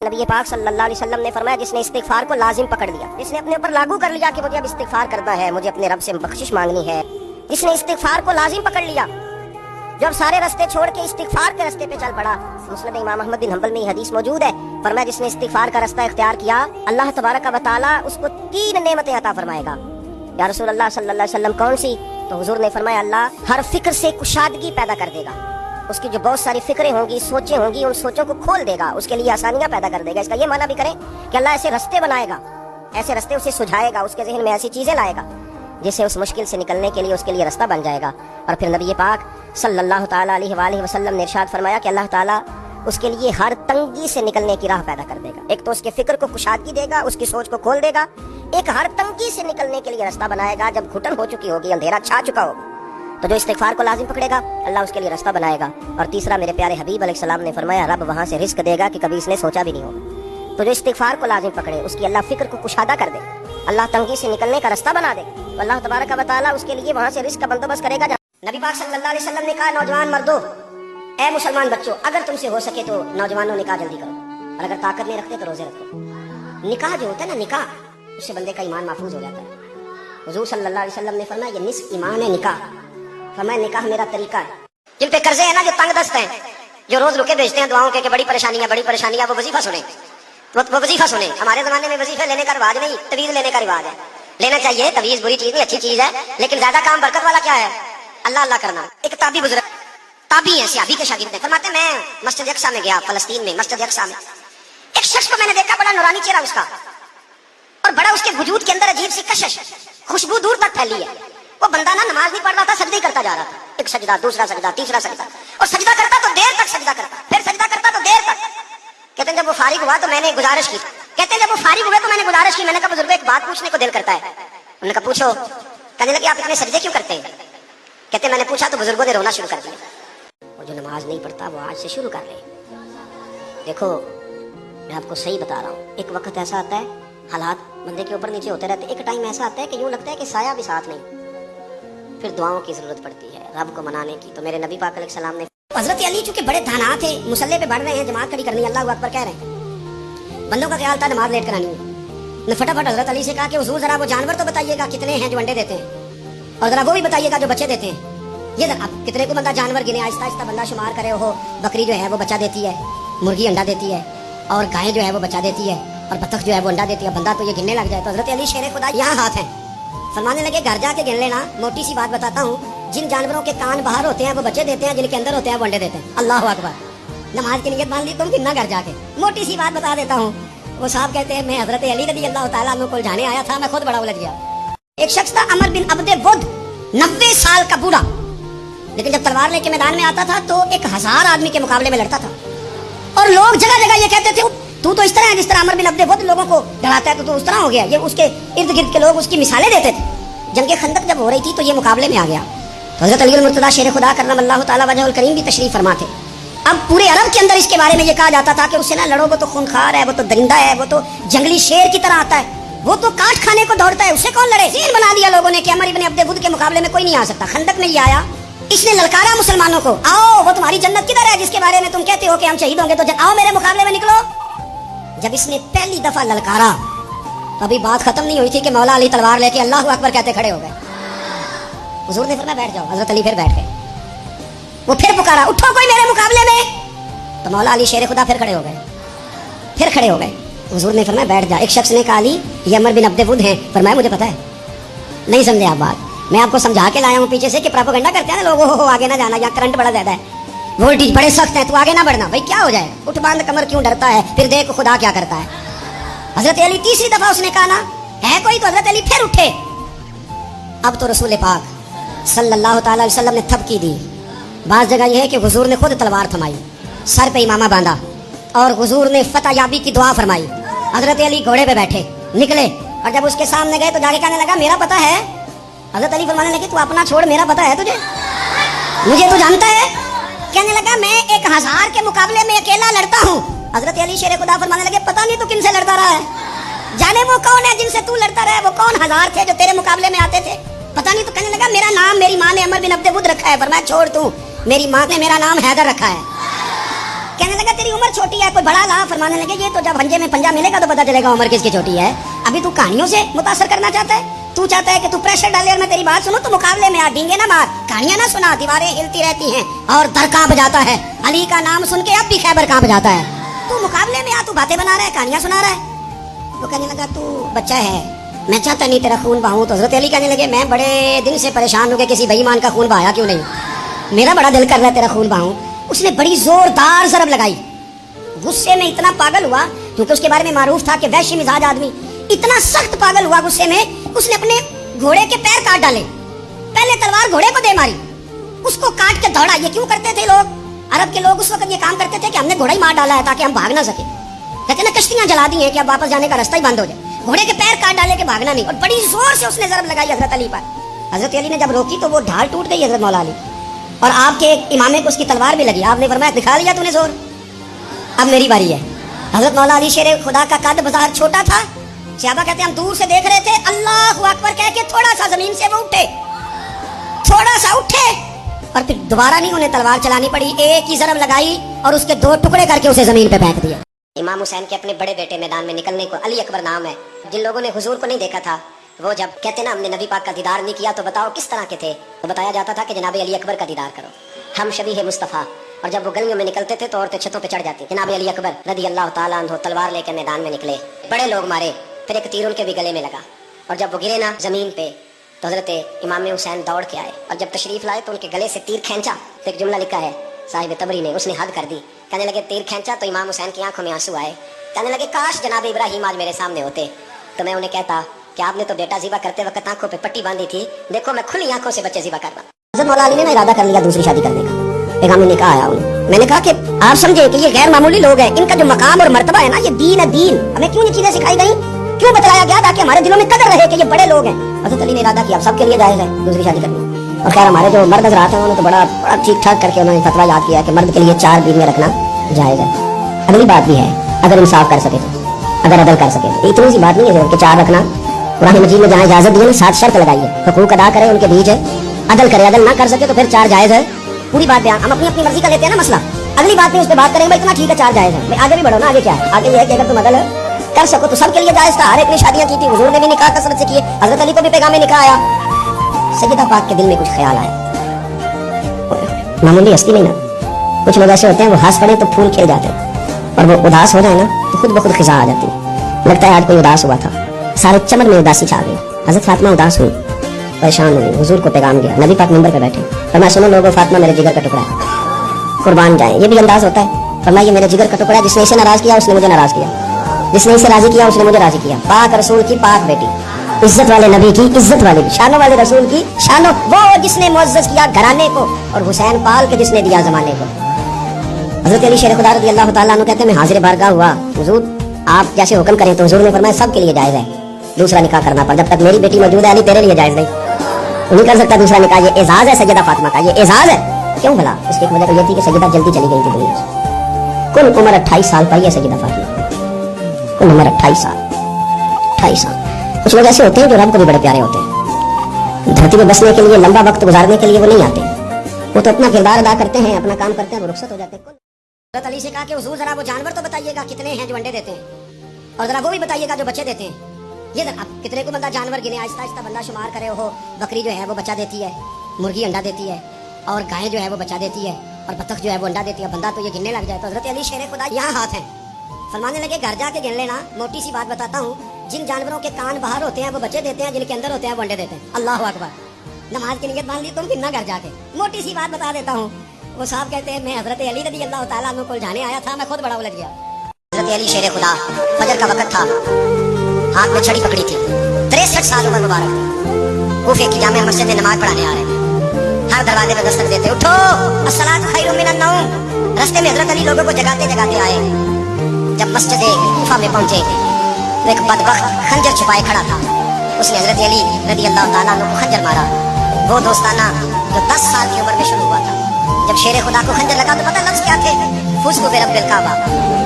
नबी पाक सल्लल्लाहु अलैहि वसल्लम ने फरमाया, जिसने इस्तिगफार को लाजिम पकड़ लिया, जिसने अपने ऊपर लागू कर लिया कि मुझे अब इस्तिगफार करना है, मुझे अपने रब से बख्शिश मांगनी है, जिसने इस्तिगफार को लाजिम पकड़ लिया, जब सारे रास्ते छोड़ के इस्तिगफार के रास्ते पे चल पड़ा। मुस्नद इमाम अहमद बिन हंबल में ये हदीस मौजूद है। फरमाया, जिसने इस्तिगफार का रास्ता इख्तियार किया, अल्लाह तबारक व तआला उसको 3 नेमतें अता फरमाएगा। या रसूल अल्लाह सल्लल्लाहु अलैहि वसल्लम कौन सी? तो हुजूर ने फरमाया, अल्लाह हर फिक्र से कुशादगी पैदा कर देगा। उसकी जो बहुत सारी फिक्रें होंगी, सोचें होंगी, उन सोचों को खोल देगा, उसके लिए आसानियां पैदा कर देगा। इसका ये माना भी करें कि अल्लाह ऐसे रास्ते बनाएगा, ऐसे रास्ते उसे सुझाएगा, उसके ज़हन में ऐसी चीजें लाएगा जिससे उस मुश्किल से निकलने के लिए उसके लिए रास्ता बन जाएगा। और फिर नबी पाक सल्लल्लाहु ताला अलैहि वसल्लम ने इरशाद फरमाया कि अल्लाह ताला उसके लिए हर तंगी से निकलने की राह पैदा कर देगा। एक तो उसके फिक्र को कुशादगी देगा, उसकी सोच को खोल देगा, एक हर तंगी से निकलने के लिए रास्ता बनाएगा। जब घुटन हो चुकी होगी, अंधेरा छा चुका होगा, तो जो इस्तिगफार को लाजिम पकड़ेगा, अल्लाह उसके लिए रास्ता बनाएगा। और तीसरा, मेरे प्यारे हबीब अलैहिस्सलाम ने फरमाया, रब वहां से रिस्क देगा कि कभी इसने सोचा भी नहीं होगा। तो जो इस्तिगफार को लाजिम पकड़े, उसकी अल्लाह फिक्र को कुशादा कर दे, अल्लाह तंगी से निकलने का रास्ता बना दे, तो अल्लाह तबारक व तआला उसके लिए वहां से रिस्क का बंदोबस्त करेगा। नबी पाक सल्लल्लाहु अलैहि वसल्लम ने कहा, नौजवान मर्दों, ए मुसलमान बच्चों, अगर तुमसे हो सके तो नौजवानों निकाह जल्दी करो, और अगर ताकत नहीं रखते तो रोजे रखो। निकाह जो होता है ना, निकाह, उससे बंदे का ईमान महफूज हो जाता है। हुजूर सल्लल्लाहु अलैहि वसल्लम ने फरमाया, ये निस्फ ईमान है निकाह। फरमाया, निकाह मेरा तरीका है। जिन पे कर्जे है ना, जो तंग दस्त हैं, जो रोज रुके भेजते हैं दुआओं के बड़ी परेशानियां, वो वजीफा सुने, वो वजीफा सुने। हमारे जमाने में वजीफे लेने का रिवाज नहीं, तवीज लेने का रिवाज है। लेना चाहिए, तवीज बुरी चीज नहीं, अच्छी चीज है, लेकिन ज्यादा काम बरकत वाला क्या है? अल्लाह अल्लाह करना। एक ताबी बुजुर्ग, ताबी है, सियाबी के शागिर्द, फरमाते, मैं मस्जिद अक्सा में गया, फलस्तीन में मस्जिद अक्सा में, एक शख्स को मैंने देखा, बड़ा नूरानी चेहरा उसका, और बड़ा उसके वजूद के अंदर अजीब सी कशिश, खुशबू दूर तक फैली है। वो बंदा ना नमाज नहीं पढ़ रहा था, सजदे करता जा रहा था, एक सजदा, दूसरा सजदा, तीसरा सजदा, और सजदा करता तो देर तक सजदा करता, फिर सजदा करता तो देर तक। कहते हैं जब वो फारिग हुआ तो मैंने गुजारिश की, कहते हैं जब वो फारिग हुए तो मैंने गुजारिश की, मैंने कहा बुजुर्ग एक बात पूछने को दिल करता है। उन्होंने कहा पूछो। कहने लगे, आप इतने सजदे क्यों करते हैं? कहते मैंने पूछा तो बुजुर्गों ने रोना शुरू कर दिया, और जो नमाज नहीं पढ़ता वो आज से शुरू कर ले। देखो मैं आपको सही बता रहा हूँ, एक वक्त ऐसा आता है, हालात बंदे के ऊपर नीचे होते रहते, एक टाइम ऐसा आता है कि यूं लगता है कि साया भी साथ नहीं, फिर दुआओं की जरूरत पड़ती है रब को मनाने की। तो मेरे नबी पाक अलैहिस्सलाम ने, हजरत अली चूंकि बड़े धाना थे, मुसल्ले पे बढ़ रहे हैं, जमात खड़ी करनी है, अल्लाह अकबर कह रहे हैं, बंदों का ख्याल था नमाज लेट करानी है। ने फटाफट हजरत अली से कहा कि हुजूर जरा वो जानवर तो बताइएगा कितने हैं जो अंडे देते हैं, और जरा वो भी बताइएगा जो बच्चे देते हैं। ये जरा कितने को बंदा जानवर गिने, आहिस्ता आहिस्ता बंदा शुमार करे। हो, बकरी जो है वो बच्चा देती है, मुर्गी अंडा देती है, और गाय जो है वो बच्चा देती है, और बतख जो है वो अंडा देती है। बंदा तो ये गिनने लग जाए तो हजरत अली शेर खुदा यहाँ हाथ है, फरमाने लगे घर जाके गिन लेना। मोटी सी बात बताता हूँ, जिन जानवरों के कान बाहर होते हैं वो बच्चे देते हैं, जिनके अंदर होते हैं वो अंडे देते हैं। अल्लाह अकबर, नमाज की नियत मान ली, तुम गिनना घर जाके। मोटी सी बात बता देता हूँ, वो साहब कहते हैं मैं हजरत अली रज़ी अल्लाह तआला अन्हु को जाने आया था, मैं खुद बड़ा उलझ गया। एक शख्स था अमर बिन अब्दे वुद, 90 साल का बूढ़ा, लेकिन जब तलवार लेके मैदान में आता था तो 1000 आदमी के मुकाबले में लड़ता था, और लोग जगह जगह ये कहते थे तू तो इस तरह है जिस तरह अमर बिन अब्दे वुद लोगों को डराता है, तो तू उस तरह हो गया। ये उसके इर्द गिर्द के लोग उसकी मिसालें देते थे। जंगे खंदक जब हो रही थी तो ये मुकाबले में आ गया, तो हजरत अली मुर्तज़ा शेर खुदा करमल्लाहु तआला वजहुल करीम भी तशरीफ फरमा थे। अब पूरे अरब के अंदर इसके बारे में ये कहा जाता था कि उससे ना लड़ोगे तो खूनखार है, वो तो दरिंदा है, वो तो जंगली शेर की तरह आता है, वो तो काट खाने को दौड़ता है, उससे कौन लड़े। सीन बना दिया लोगों ने कि अमर इब्न अब्दे वुद के मुकाबले में कोई नहीं आ सकता। खंदक में ये आया, इसने ललकारा मुसलमानों को, आओ वो तुम्हारी जन्नत किधर है जिसके बारे में तुम कहते हो कि हम शहीद होंगे, तो आओ मेरे मुकाबले में निकलो। जब इसने पहली दफा ललकारा तो अभी बात खत्म नहीं हुई थी कि मौला अली तलवार लेके अल्लाह अकबर कहते खड़े हो गए। हुजूर ने फरमाया बैठ जाओ, हजरत अली फिर बैठ गए। वो फिर पुकारा, उठो कोई मेरे मुकाबले में, तो मौला अली शेर खुदा फिर खड़े हो गए, फिर खड़े हो गए। हुजूर ने फरमाया बैठ जा। एक शख्स ने कहा अली ये अमर बिन अब्दे वुद हैं। फरमाया मुझे पता है, नहीं समझे आप बात, मैं आपको समझा के लाया हूँ पीछे से कि प्रोपेगेंडा करते हैं ना लोग, हो आगे ना जाना, यहाँ करंट बड़ा ज्यादा है, वोल्टेज बड़े सख्त है, तू आगे ना बढ़ना। भाई क्या हो जाए, उठ बांध कमर क्यों डरता है, फिर देख खुदा क्या करता है। हजरत अली तीसरी दफा उसने कहा ना है कोई, तो हजरत अली फिर उठे। अब तो रसूल पाक सल्लल्लाहु ताला अलैहि वसल्लम ने थपकी दी। बात जगह यह है कि हुजूर ने खुद तलवार थमाई, सर पे इमामा बांधा, और हुजूर ने फतह याबी की दुआ फरमाई। हजरत अली घोड़े पे बैठे निकले, और जब उसके सामने गए तो जाके कहने लगा मेरा पता है। हजरत अली फरमाने लगे तू अपना छोड़, मेरा पता है तुझे, मुझे तू जानता है। कहने लगा मैं 1000 के मुकाबले में अकेला लड़ता हूँ। हजरत अली शेर खुदा फरमाने लगे पता नहीं तू किन से लड़ता रहा है, जाने वो कौन है जिनसे तू लड़ता रहा है, वो कौन 1000 थे जो तेरे मुकाबले में आते थे, पता नहीं। तो कहने लगा मेरा नाम मेरी माँ ने अमर बिन अब्दे वुद रखा है। फरमाया छोड़ तू, मेरी माँ ने मेरा नाम हैदर रखा है। کہنے لگا تیری عمر چھوٹی ہے، کوئی بڑا لا. فرمانے لگے یہ تو جب ہنجے میں پنجہ ملے گا تو پتا چلے گا عمر کس کی چھوٹی ہے. ابھی تو کہانیوں سے متاثر کرنا چاہتا ہے، تو چاہتا ہے کہ تو پریشر ڈالے اور میں تیری بات سنوں. تو مقابلے میں آ، ڈینگے نہ مار، کہانیاں نہ سنا. دیواریں ہلتی رہتی ہیں اور در کانپ جاتا ہے. علی کا نام سن کے اب بھی خیبر کانپ جاتا ہے. تو مقابلے میں آ، تو باتیں بنا رہا ہے، کہانیاں سنا رہا ہے. وہ کہنے لگا تو بچہ ہے، میں چاہتا نہیں تیرا خون بہاؤں. تو حضرت علی کہنے لگے میں بڑے دن سے پریشان ہوں کہ کسی بے ایمان کا خون بہایا کیوں نہیں، میرا بڑا دل کر رہا ہے تیرا خون بہاؤں. اس نے بڑی زوردار ضرب لگائی. غصے میں اتنا پاگل ہوا، کیونکہ اس کے بارے میں معروف تھا کہ وحشی مزاج آدمی. اتنا سخت پاگل ہوا غصے میں، اس نے اپنے گھوڑے کے پیر کاٹ ڈالے. پہلے تلوار گھوڑے کو دے ماری، اس کو کاٹ کے دوڑا. یہ کیوں کرتے تھے لوگ، عرب کے لوگ اس وقت یہ کام کرتے تھے کہ ہم نے گھوڑا ہی مار ڈالا ہے تاکہ ہم بھاگ نہ سکے. کہتے ہیں نا کشتیاں جلا دی ہیں کہ اب واپس جانے کا راستہ ہی بند ہو جائے. گھوڑے کے پیر کاٹ ڈالے کہ بھاگنا نہیں. اور بڑی زور سے اس نے ضرب لگائی حضرت علی پر. حضرت علی نے جب روکی تو وہ ڈھال ٹوٹ گئی حضرت مولا علی، اور آپ کے امامے کو اس کی تلوار بھی لگی. آپ نے فرمایا دکھا لیا تو نے زور، اب میری باری ہے. حضرت مولا علی شیر خدا کا قد بازار چھوٹا تھا. صحابہ کہتے ہیں ہم دور سے دیکھ رہے تھے، اللہ اکبر کہہ کے تھوڑا سا زمین سے وہ اٹھے، تھوڑا سا اٹھے، اور پھر دوبارہ نہیں انہیں تلوار چلانی پڑی. ایک ہی ضرب لگائی اور اس کے 2 ٹکڑے کر کے اسے زمین پہ پھینک دیا. امام حسین کے اپنے بڑے بیٹے میدان میں نکلنے کو علی اکبر نام ہے. جن لوگوں نے حضور کو نہیں دیکھا تھا وہ جب کہتے نا ہم نے نبی پاک کا دیدار نہیں کیا تو بتاؤ کس طرح کے تھے، تو بتایا جاتا تھا کہ جناب علی اکبر کا دیدار کرو، ہم شبیہ مصطفیٰ. اور جب وہ گلیوں میں نکلتے تھے تو عورتیں چھتوں پہ چڑھ جاتی. جناب علی اکبر رضی اللہ تعالیٰ عنہ تلوار لے کے میدان میں نکلے، بڑے لوگ مارے، پھر ایک تیر ان کے بھی گلے میں لگا، اور جب وہ گرے نا زمین پہ تو حضرت امام حسین دوڑ کے آئے، اور جب تشریف لائے تو ان کے گلے سے تیر کھینچا. تو ایک جملہ لکھا ہے صاحب تبری نے، اس نے حد کر دی. کہنے لگے تیر کھینچا تو امام حسین کی آنکھوں میں آنسو آئے. کہنے لگے کاش جناب ابراہیم آج میرے سامنے ہوتے تو میں انہیں کہتا کہ آپ نے تو بیٹا ذبح کرتے وقت آنکھوں پہ پٹی باندھی تھی، دیکھو میں کھلی آنکھوں سے بچے ذبح کر رہا. حضرت مولا علی نے ارادہ کر لیا دوسری شادی کرنے کا. پیغام نے کہا آیا انہیں، میں نے کہا کہ آپ سمجھے کہ یہ غیر معمولی لوگ ہیں، ان کا جو مقام اور مرتبہ ہے نا یہ دین ہے. دین ہمیں کیوں یہ چیزیں سکھائی گئی، کیوں بتلایا گیا تاکہ ہمارے دلوں میں قدر رہے کہ یہ بڑے لوگ ہیں. حضرت علی نے ارادہ کیا اب سب کے لیے جائز ہے دوسری شادی کرنی. اور خیر ہمارے جو مرد حضرات ہیں انہوں نے تو بڑا ٹھیک ٹھاک کر کے انہوں نے فتویٰ یاد کیا کہ مرد کے لیے 4 بیویاں رکھنا جائز ہے. اگلی بات بھی ہے اگر انصاف کر سکے تو، اگر عدل کر سکے. اتنی سی بات نہیں ہے کہ 4 رکھنا. قرآن مجید میں جہاں اجازت دی ہے 7 شرط لگائی ہے، حقوق ادا کرے ان کے بیچ ہے، عدل کرے، عدل نہ کر سکے تو پھر 4 جائز ہے. پوری بات بیان، ہم اپنی اپنی مرضی کا لیتے ہیں نا مسئلہ، اگلی بات میں اس پہ بات کریں گے. اتنا ٹھیک ہے 4 جائز ہے، آگے بھی بڑھو نا. آگے کیا ہے، آگے یہ ہے کہ اگر تم عدل کر سکو تو سب کے لیے جائز تھا. ہر ایک نے شادیاں کی تھی، حضور نے بھی نکاح کثرت سے کیے، حضرت علی کو بھی پیغام نکاح آیا. سیدہ پاک کے دل میں کچھ خیال آیا، معمولی ہستی نہیں نا. کچھ لوگ ایسے ہوتے ہیں وہ ہنس پڑے تو پھول کھل جاتے ہیں، اور وہ اداس ہو جائے نا تو خود بخود خزاں آ جاتی ہے. لگتا ہے آج کوئی اداس ہوا تھا، سارے چمن میں اداسی چھا گئی. حضرت فاطمہ اداس ہوئی، پریشان ہوئی، حضور کو پیغام گیا. نبی پاک منبر پہ بیٹھے، فرمایا سنو لوگوں فاطمہ میرے جگر کا ٹکڑا ہے، قربان جائیں. یہ بھی انداز ہوتا ہے. فرمایا یہ میرے جگر کا ٹکڑا ہے، جس نے اسے ناراض کیا اس نے مجھے ناراض کیا، جس نے اسے راضی کیا اس نے مجھے راضی کیا. پاک رسول کی پاک بیٹی، عزت والے نبی کی عزت والی، شانوں والے رسول کی شانوں، وہ جس نے معزز کیا گھرانے کو اور حسین پال کے جس نے دیا زمانے کو. حضرت علی شیر خدا رضی اللہ تعالیٰ عنہ کہتے ہیں میں حاضر بارگاہ ہوا، حضور آپ جیسے حکم کریں. تو حضور نے فرمایا سب کے لیے جائز ہے دوسرا نکاح کرنا، پر جب تک میری بیٹی موجود ہے علی تیرے لیے جائز نہیں، نہیں کر سکتا دوسرا نکاح. یہ اعزاز ہے سیدہ فاطمہ کا، یہ اعزاز ہے. کیوں بھلا؟ اس کی ایک وجہ تو یہ تھی کہ سیدہ جلدی چلی گئی تھی دنیا سے. کل عمر 28 سال پائی ہے سیدہ فاطمہ، کل عمر 28 سال. 28 سال. کچھ لوگ ایسے ہوتے ہیں جو رب کو بھی بڑے پیارے ہوتے ہیں، دھرتی میں بسنے کے لیے لمبا وقت گزارنے کے لیے وہ نہیں آتے، وہ تو اپنا کردار ادا کرتے ہیں، اپنا کام کرتے ہیں، وہ رخصت ہو جاتے ہیں. حضرت علی سے کہا کہ حضور ذرا وہ جانور تو بتائیے گا کتنے ہیں جو انڈے دیتے ہیں، اور ذرا وہ بھی بتائیے گا جو بچے دیتے ہیں. یہ اب کتنے کو بندہ جانور گنے، آہستہ آہستہ بندہ شمار کرے. ہو بکری جو ہے وہ بچہ دیتی ہے، مرغی انڈا دیتی ہے، اور گائے جو ہے وہ بچہ دیتی ہے، اور بطخ جو ہے وہ انڈا دیتی ہے. بندہ تو یہ گننے لگ جائے. تو حضرت علی شیر خدا یہاں ہاتھ ہیں، فرمانے لگے گھر جا کے گن لینا. موٹی سی بات بتاتا ہوں، جن جانوروں کے کان باہر ہوتے ہیں وہ بچے دیتے ہیں، جن کے اندر ہوتے ہیں وہ انڈے دیتے ہیں. اللہ اکبر. نماز کی نیت مان لی تم گننا گھر جا کے. موٹی سی بات بتا دیتا ہوں. وہ صاحب کہتے ہیں میں حضرت علی رضی اللہ تعالیٰ عنہ کو جانے آیا تھا، میں خود بڑا الجھ گیا. حضرت علی شیر خدا، فجر کا وقت تھا، ہاتھ میں چھڑی پکڑی تھی، 63 سال عمر مبارک تھی. کوفے کی جامع مسجد میں نماز پڑھانے آ رہے تھے. ہر دروازے میں دستک دیتے، اٹھو الصلاۃ خیر من النوم. راستے میں حضرت علی لوگوں کو جگاتے جگاتے آئے. جب مسجد کوفہ میں پہنچے تو ایک بدبخت خنجر چھپائے کھڑا تھا. اس نے حضرت علی رضی اللہ تعالیٰ عنہ کو خنجر مارا. وہ دوستانہ جو 10 سال کی عمر میں شروع ہوا تھا. جب شیر خدا کو خنجر لگا تو پتہ لفظ کیا تھے؟ فزت برب الکعبہ.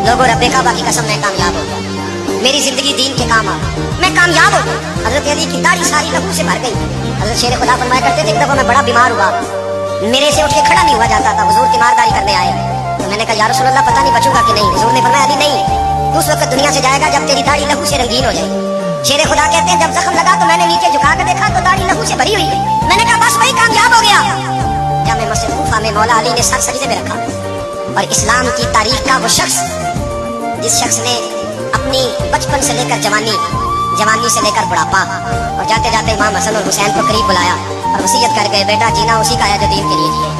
لوگوں رب کعبہ کی قسم میں کامیاب ہو گیا، میری زندگی دین کے کام آ، میں کامیاب ہو گیا. حضرت علی کی داڑھی ساری لہو سے بھر گئی. حضرت شیر خدا فرمایا کرتے تھے ایک دفعہ میں بڑا بیمار ہوا، میرے سے اٹھ کے کھڑا نہیں ہوا جاتا تھا. حضور تیمارداری کرنے آئے، में ने कहा या रसूल अल्लाह पता नहीं बचूंगा कि नहीं। हुजूर ने फरमाया अली नहीं, तू उस वक्त दुनिया से जाएगा जब तेरी दाढ़ी लहू से रंगीन हो जाए। शेर खुदा कहते हैं जब जख्म लगा तो मैंने नीचे झुका कर देखा तो दाढ़ी लहू से भरी हुई है। मैंने कहा बस वही कामयाब हो गया। जामे मस्जिद कूफा में मौला अली ने सर सजदे में रखा और इस्लाम की तारीख का वो शख्स जिस शख्स ने अपनी बचपन से लेकर जवानी, जवानी से लेकर बुढ़ापा और जाते जाते इमाम हसन और हुसैन को करीब बुलाया और वसीयत कर गए, बेटा जीना उसी का है जो दीन के लिए जिए,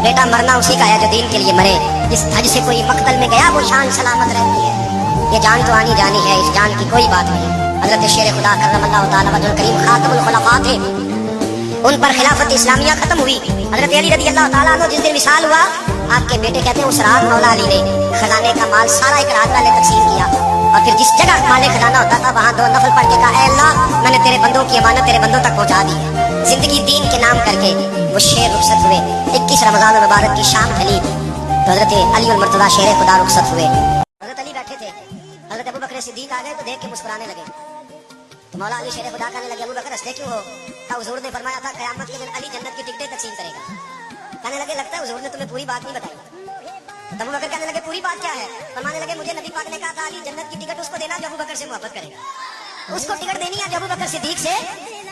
बेटा मरना उसी का है जो दीन के लिए मरे। जिस धज से कोई मक्तल में गया वो शान सलामत रहती है। ये जान तो आनी जानी है, इस जान की कोई बात नहीं। हजरत शेर खुदा करमल्लाहु ताला वजहुल करीम खातमुल खुलफा थे, उन पर खिलाफत इस्लामिया खत्म हुई। हजरत अली रज़ी अल्लाह ताला अन्हु जिस दिन विसाल हुआ, आपके बेटे कहते हैं उस रात मौला अली ने खजाने का माल सारा एक रात वाले तकसीम किया और फिर जिस जगह माले खजाना होता था वहां दो नफल पढ़ के कहा, ऐ अल्लाह मैंने तेरे बंदों की अमानत तेरे बंदों तक पहुंचा दी है। जिंदगी दीन के नाम करके वो शेर रुखसत हुए। 21 रमजान मुबारक की शाम ढली तो हजरत अली उल मुर्तजा शेर खुदा रुखसत हुए। हजरत अली बैठे थे, हजरत अबू बकर सिद्दीक आ गए तो देख के मुस्कुराने लगे। तो मौला अली शेर खुदा कहने लगे, अबू बकर हंसते क्यों हो? कहा हुजूर ने फरमाया था क़यामत के दिन अली जन्नत की टिकटें तकसीम करेगा। कहने लगे लगता है हुजूर ने तुम्हें पूरी बात नहीं बताई। तो अबू बकर कहने लगे पूरी बात क्या है? फरमाने लगे मुझे नबी पाक ने कहा था अली जन्नत की टिकट उसको देना जो अबू बकर से मोहब्बत करेगा, उसको टिकट देनी है जो अबू बकर सिद्दीक से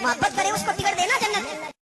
मोहब्बत करे, उसको टिकट देना जन्नत।